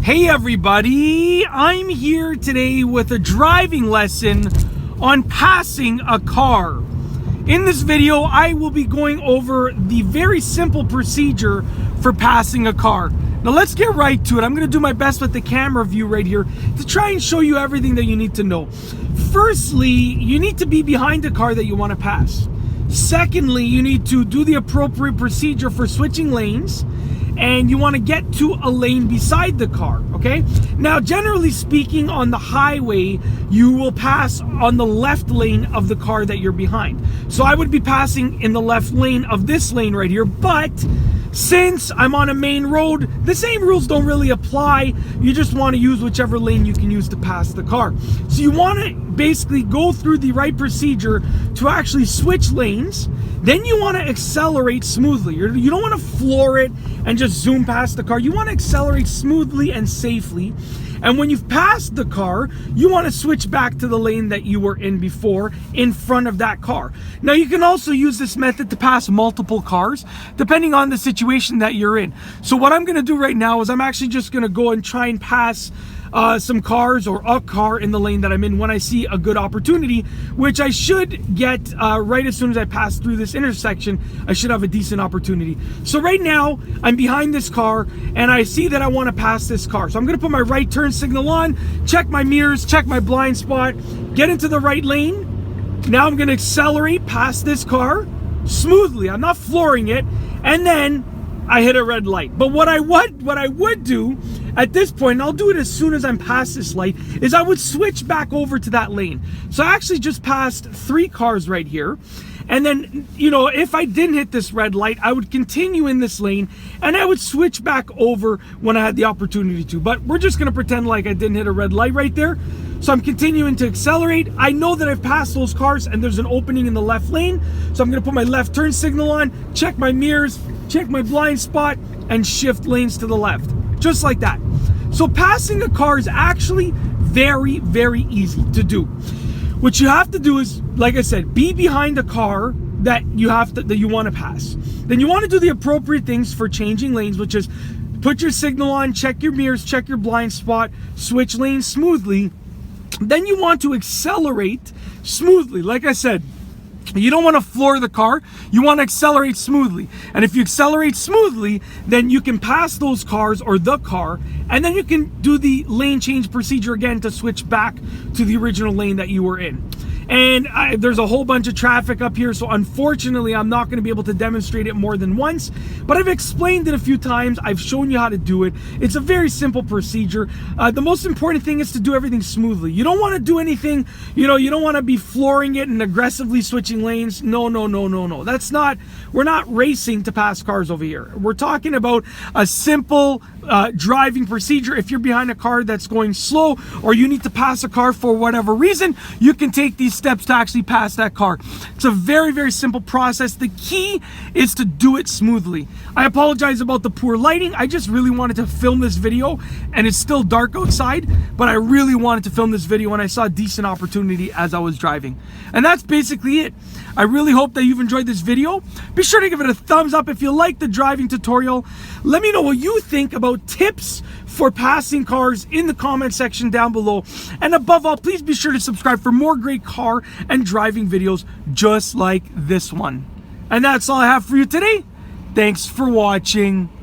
Hey everybody, I'm here today with a driving lesson on passing a car. In this video, I will be going over the very simple procedure for passing a car. Now let's get right to it. I'm going to do my best with the camera view right here to try and show you everything that you need to know. Firstly, you need to be behind the car that you want to pass. Secondly, you need to do the appropriate procedure for switching lanes, and you want to get to a lane beside the car, okay? Now, generally speaking, on the highway, you will pass on the left lane of the car that you're behind. So I would be passing in the left lane of this lane right here, but since I'm on a main road, the same rules don't really apply. You just want to use whichever lane you can use to pass the car. So you want to basically go through the right procedure to actually switch lanes. Then you want to accelerate smoothly. You don't want to floor it and just zoom past the car. You want to accelerate smoothly and safely. And when you've passed the car, you want to switch back to the lane that you were in before, in front of that car. Now, you can also use this method to pass multiple cars, depending on the situation that you're in. So what I'm going to do right now is I'm actually just going to go and try and pass some cars or a car in the lane that I'm in when I see a good opportunity, which I should get right as soon as I pass through this intersection. I should have a decent opportunity. So right now I'm behind this car and I see that I want to pass this car. So I'm going to put my right turn signal on, check my mirrors, check my blind spot, get into the right lane. Now I'm going to accelerate past this car smoothly. I'm not flooring it, and then I hit a red light. But what I would do at this point, and I'll do it as soon as I'm past this light, is I would switch back over to that lane. So I actually just passed 3 cars right here. And then, you know, if I didn't hit this red light, I would continue in this lane and I would switch back over when I had the opportunity to. But we're just going to pretend like I didn't hit a red light right there. So I'm continuing to accelerate. I know that I've passed those cars and there's an opening in the left lane. So I'm going to put my left turn signal on, check my mirrors, check my blind spot, and shift lanes to the left. Just like that. So passing a car is actually very, very easy to do. What you have to do is, like I said, be behind a car that you want to pass. Then you want to do the appropriate things for changing lanes, which is put your signal on, check your mirrors, check your blind spot, switch lanes smoothly. Then you want to accelerate smoothly. Like I said, you don't want to floor the car. You want to accelerate smoothly. And if you accelerate smoothly, then you can pass those cars or the car, and then you can do the lane change procedure again to switch back to the original lane that you were in. And there's a whole bunch of traffic up here, so unfortunately I'm not going to be able to demonstrate it more than once, but I've explained it a few times. I've shown you how to do it. It's a very simple procedure. The most important thing is to do everything smoothly. You don't want to do anything, you don't want to be flooring it and aggressively switching lanes. No. That's not, we're not racing to pass cars over here. We're talking about a simple driving procedure. If you're behind a car that's going slow, or you need to pass a car for whatever reason, you can take these steps to actually pass that car. It's a very, very simple process. The key is to do it smoothly. I apologize about the poor lighting. I just really wanted to film this video, and it's still dark outside, but I really wanted to film this video and I saw a decent opportunity as I was driving. And that's basically it. I really hope that you've enjoyed this video. Be sure to give it a thumbs up if you like the driving tutorial. Let me know what you think about tips for passing cars in the comment section down below. And above all, please be sure to subscribe for more great car and driving videos just like this one. And that's all I have for you today. Thanks for watching.